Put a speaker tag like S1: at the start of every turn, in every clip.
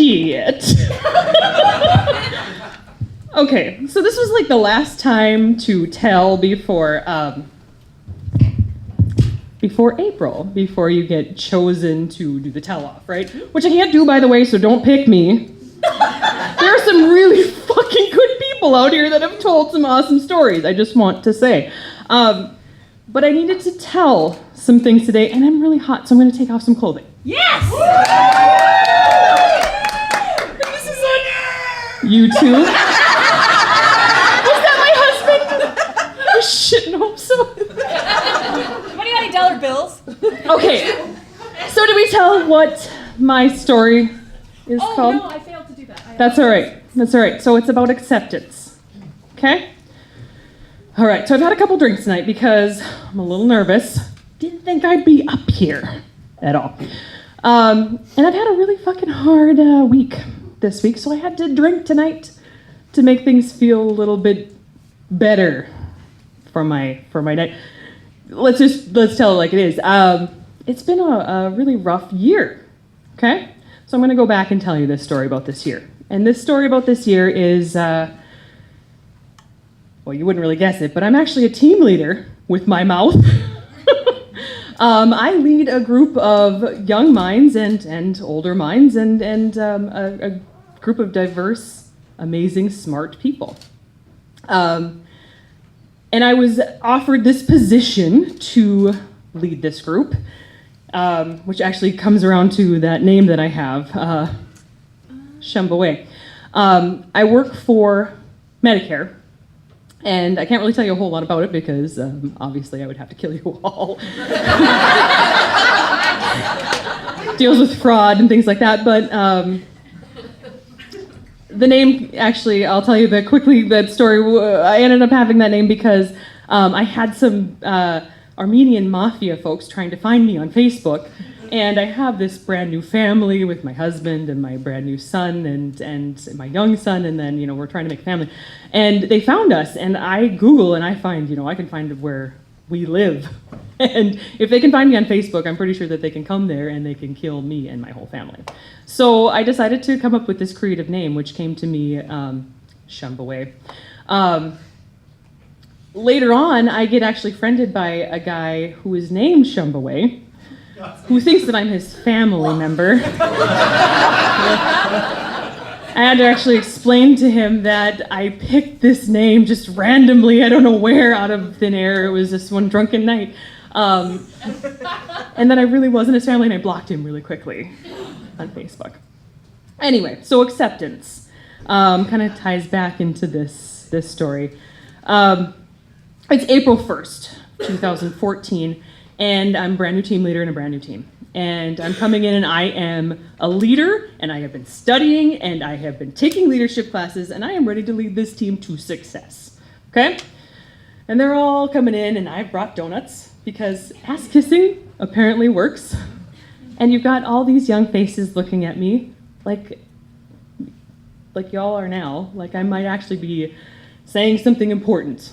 S1: Shit. Okay, so this was like the last time to tell before April, before you get chosen to do the tell-off, right? Which I can't do, by the way, so don't pick me. There are some really fucking good people out here that have told some awesome stories, I just want to say. But I needed to tell some things today, and I'm really hot, so I'm going to take off some clothing.
S2: Yes!
S1: This is on YouTube. Was that my husband? I shouldn't hope so.
S2: $20 bills.
S1: Okay, so do we tell what my story is called?
S2: Oh, no, I failed to do that.
S1: That's all right. That's all right. So it's about acceptance. Okay? All right, so I've had a couple drinks tonight because I'm a little nervous. Didn't think I'd be up here at all. And I've had a really fucking hard week this week, so I had to drink tonight to make things feel a little bit better for my night. Let's tell it like it is. It's been a really rough year, okay? So I'm going to go back and tell you this story about this year. And this story about this year is, well, you wouldn't really guess it, but I'm actually a team leader with my mouth. I lead a group of young minds and older minds and a group of diverse, amazing, smart people. And I was offered this position to lead this group, which actually comes around to that name that I have, Shumba Way. I work for Medicare, and I can't really tell you a whole lot about it because obviously I would have to kill you all. Deals with fraud and things like that, but the name, actually, I'll tell you that story. I ended up having that name because I had some Armenian mafia folks trying to find me on Facebook, and I have this brand new family with my husband and my brand new son and my young son, and then, we're trying to make a family. And they found us, and I Google and I find, I can find where we live. And if they can find me on Facebook, I'm pretty sure that they can come there and they can kill me and my whole family. So I decided to come up with this creative name, which came to me, Shumba Way. Later on, I get actually friended by a guy who is named Shumba Way, who thinks that I'm his family member. I had to actually explain to him that I picked this name just randomly, I don't know where, out of thin air. It was just one drunken night. And then I really wasn't his family, and I blocked him really quickly on Facebook. Anyway, so acceptance kind of ties back into this story. It's April 1st, 2014, and I'm a brand new team leader in a brand new team. And I'm coming in and I am a leader, and I have been studying, and I have been taking leadership classes, and I am ready to lead this team to success, okay? And they're all coming in, and I've brought donuts because ass kissing apparently works. And you've got all these young faces looking at me like y'all are now, like I might actually be saying something important,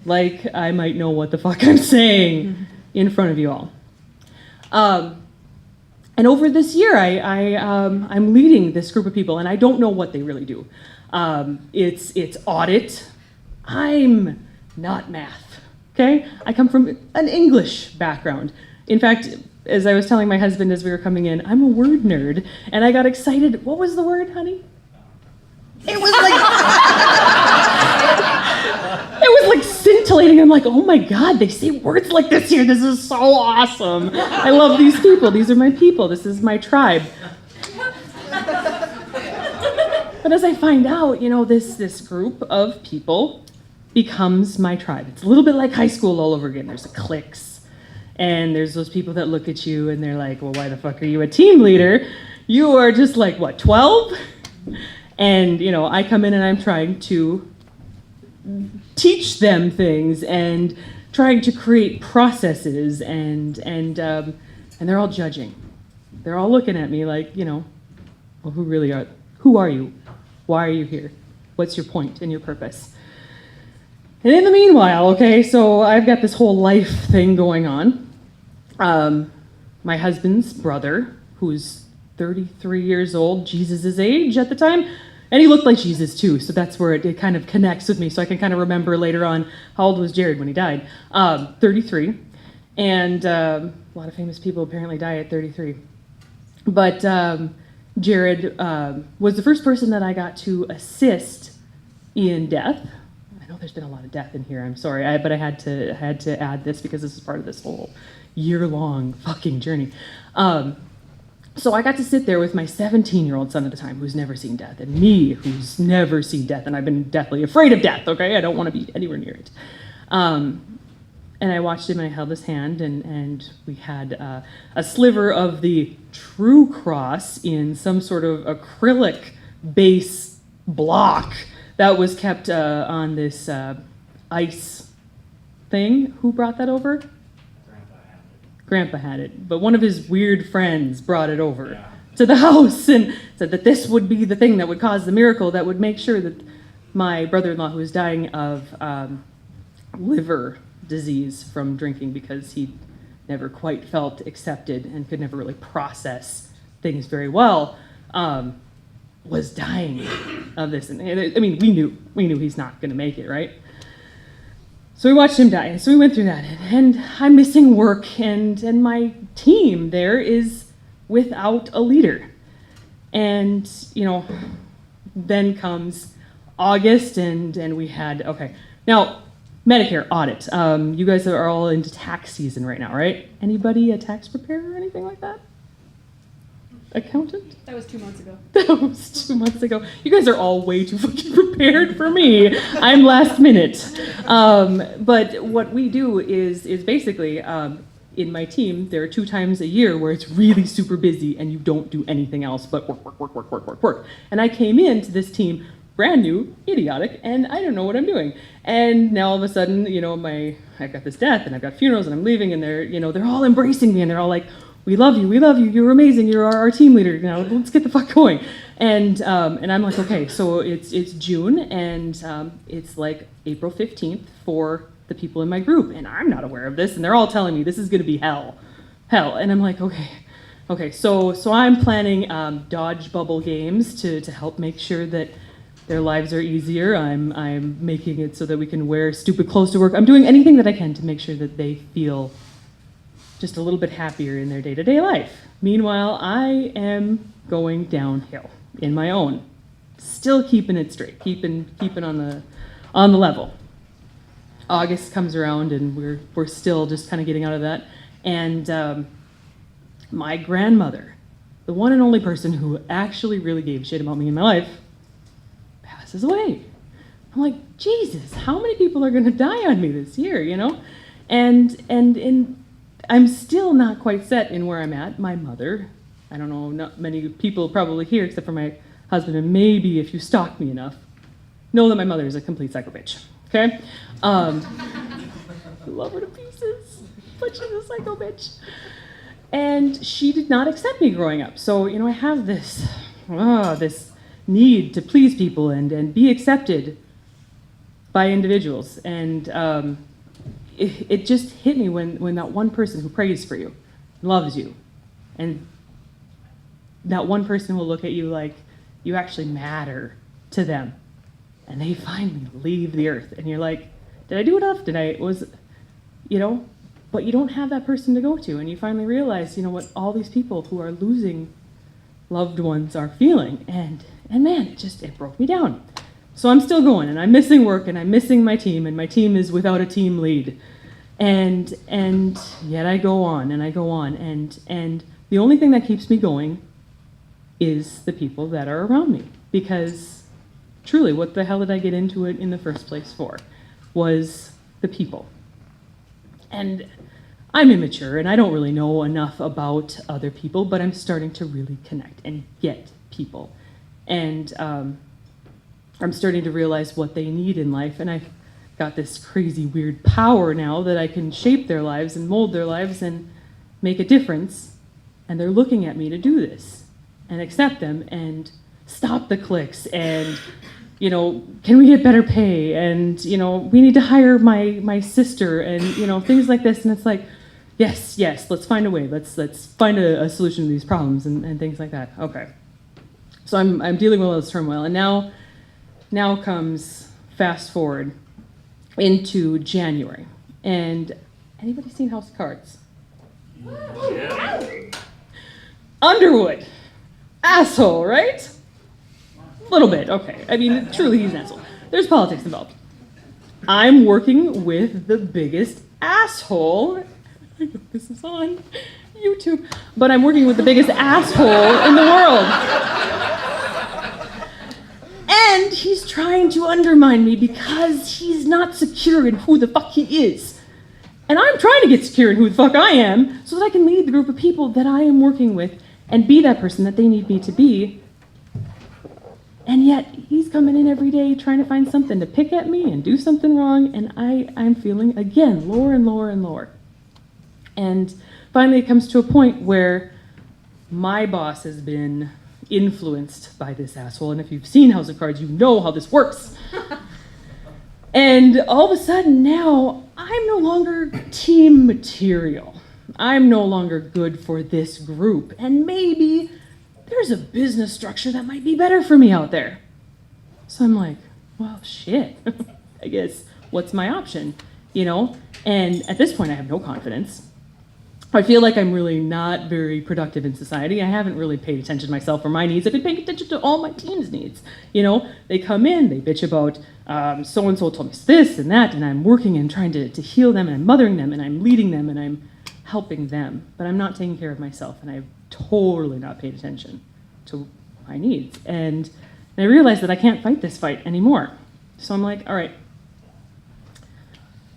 S1: like I might know what the fuck I'm saying in front of you all. And over this year, I'm leading this group of people, and I don't know what they really do. It's audit. I'm not math, okay? I come from an English background. In fact, as I was telling my husband as we were coming in, I'm a word nerd, and I got excited. What was the word, honey? It was like scintillating. I'm like, oh my God, they say words like this here. This is so awesome. I love these people. These are my people. This is my tribe. But as I find out, this group of people becomes my tribe. It's a little bit like high school all over again. There's the cliques, and there's those people that look at you and they're like, well, why the fuck are you a team leader? You are just like, what, 12? And, I come in and I'm trying to teach them things and trying to create processes, and they're all judging. They're all looking at me like, well, who are you? Why are you here? What's your point and your purpose? And in the meanwhile, okay, so I've got this whole life thing going on. My husband's brother, who's 33 years old, Jesus' age at the time. And he looked like Jesus too, so that's where it kind of connects with me, so I can kind of remember later on how old was Jared when he died. 33. And a lot of famous people apparently die at 33. But Jared was the first person that I got to assist in death. I know there's been a lot of death in here, I'm sorry, but I had to add this because this is part of this whole year-long fucking journey. So I got to sit there with my 17-year-old son at the time who's never seen death, and me who's never seen death, and I've been deathly afraid of death, okay? I don't want to be anywhere near it. And I watched him and I held his hand, and we had a sliver of the true cross in some sort of acrylic base block that was kept on this ice thing. Who brought that over? Grandpa had it, but one of his weird friends brought it over to the house and said that this would be the thing that would cause the miracle that would make sure that my brother-in-law, who was dying of liver disease from drinking because he never quite felt accepted and could never really process things very well, was dying of this. And I mean, we knew he's not going to make it, right? So we watched him die, and so we went through that, and I'm missing work, and my team there is without a leader. And, then comes August, and we had, okay. Now, Medicare audit. You guys are all into tax season right now, right? Anybody a tax preparer or anything like that? Accountant?
S2: That was 2 months ago.
S1: That was 2 months ago. You guys are all way too fucking prepared for me. I'm last minute. But what we do is basically, in my team, there are 2 times a year where it's really super busy and you don't do anything else but work. And I came into this team brand new, idiotic, and I don't know what I'm doing. And now all of a sudden, I've got this death and I've got funerals and I'm leaving, and they're all embracing me and they're all like, we love you, you're amazing, you're our team leader, now let's get the fuck going. And I'm like, okay, so it's June, and it's like April 15th for the people in my group, and I'm not aware of this, and they're all telling me this is gonna be hell. And I'm like, okay, so I'm planning dodge bubble games to help make sure that their lives are easier. I'm making it so that we can wear stupid clothes to work. I'm doing anything that I can to make sure that they feel just a little bit happier in their day-to-day life. Meanwhile, I am going downhill in my own, still keeping it straight, keeping on the level. August comes around and we're still just kind of getting out of that. And my grandmother, the one and only person who actually really gave a shit about me in my life, passes away. I'm like, Jesus, how many people are gonna die on me this year, And I'm still not quite set in where I'm at. My mother, I don't know, not many people probably here except for my husband, and maybe if you stalk me enough, know that my mother is a complete psycho bitch, okay? I love her to pieces, but she's a psycho bitch. And she did not accept me growing up. So, I have this need to please people and be accepted by individuals. And it just hit me when that one person who prays for you, loves you, and that one person will look at you like you actually matter to them, and they finally leave the earth, and you're like, did I do enough? But you don't have that person to go to, and you finally realize, what all these people who are losing loved ones are feeling, and man, it broke me down. So I'm still going, and I'm missing work, and I'm missing my team, and my team is without a team lead. And yet I go on, and the only thing that keeps me going is the people that are around me. Because truly, what the hell did I get into it in the first place for? Was the people. And I'm immature, and I don't really know enough about other people, but I'm starting to really connect and get people. And I'm starting to realize what they need in life, and I've got this crazy weird power now that I can shape their lives and mold their lives and make a difference, and they're looking at me to do this and accept them and stop the clicks and can we get better pay, and we need to hire my sister, and things like this. And it's like, yes, let's find a way. Let's find a solution to these problems and things like that. Okay. So I'm dealing with all this turmoil, and now comes fast forward into January. And anybody seen House of Cards? Yeah. Underwood. Asshole, right? A little bit, okay. I mean, truly he's an asshole. There's politics involved. I'm working with the biggest asshole. I know this is on YouTube, but I'm working with the biggest asshole in the world. And he's trying to undermine me because he's not secure in who the fuck he is. And I'm trying to get secure in who the fuck I am so that I can lead the group of people that I am working with and be that person that they need me to be. And yet he's coming in every day trying to find something to pick at me and do something wrong, and I'm feeling, again, lower and lower and lower. And finally it comes to a point where my boss has been influenced by this asshole, and if you've seen House of Cards, you know how this works. And all of a sudden now, I'm no longer team material. I'm no longer good for this group, and maybe there's a business structure that might be better for me out there. So I'm like, well, shit, I guess, what's my option, you know? And at this point, I have no confidence. I feel like I'm really not very productive in society. I haven't really paid attention to myself or my needs. I've been paying attention to all my team's needs. You know, they come in, they bitch about so-and-so told me this and that, and I'm working and trying to heal them, and I'm mothering them, and I'm leading them, and I'm helping them. But I'm not taking care of myself, and I've totally not paid attention to my needs. And I realized that I can't fight this fight anymore. So I'm like, all right,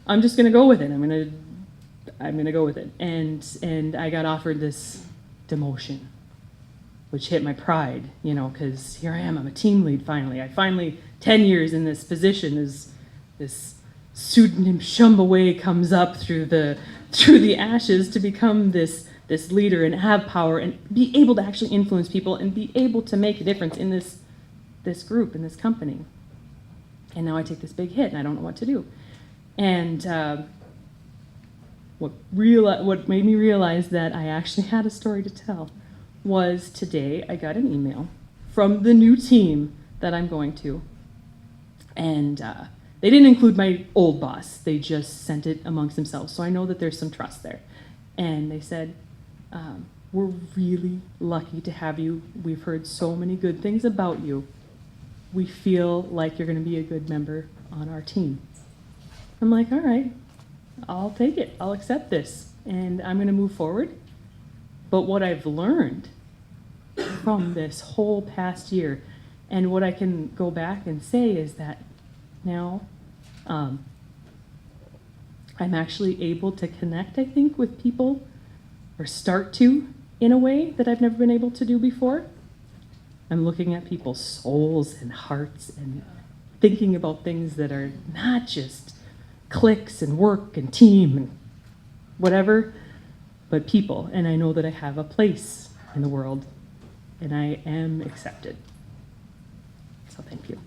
S1: I'm just gonna go with it. I'm gonna go with it. And I got offered this demotion, which hit my pride, you know, because here I am, I'm a team lead finally. 10 years in this position as this pseudonym Shumba Way comes up through the ashes to become this leader and have power and be able to actually influence people and be able to make a difference in this group, in this company. And now I take this big hit and I don't know what to do. And what made me realize that I actually had a story to tell was today I got an email from the new team that I'm going to. And they didn't include my old boss. They just sent it amongst themselves. So I know that there's some trust there. And they said, we're really lucky to have you. We've heard so many good things about you. We feel like you're going to be a good member on our team. I'm like, all right, I'll take it. I'll accept this. And I'm going to move forward. But what I've learned from this whole past year, and what I can go back and say is that now I'm actually able to connect, I think, with people, or start to, in a way that I've never been able to do before. I'm looking at people's souls and hearts and thinking about things that are not just cliques and work and team and whatever, but people. And I know that I have a place in the world, and I am accepted. So thank you.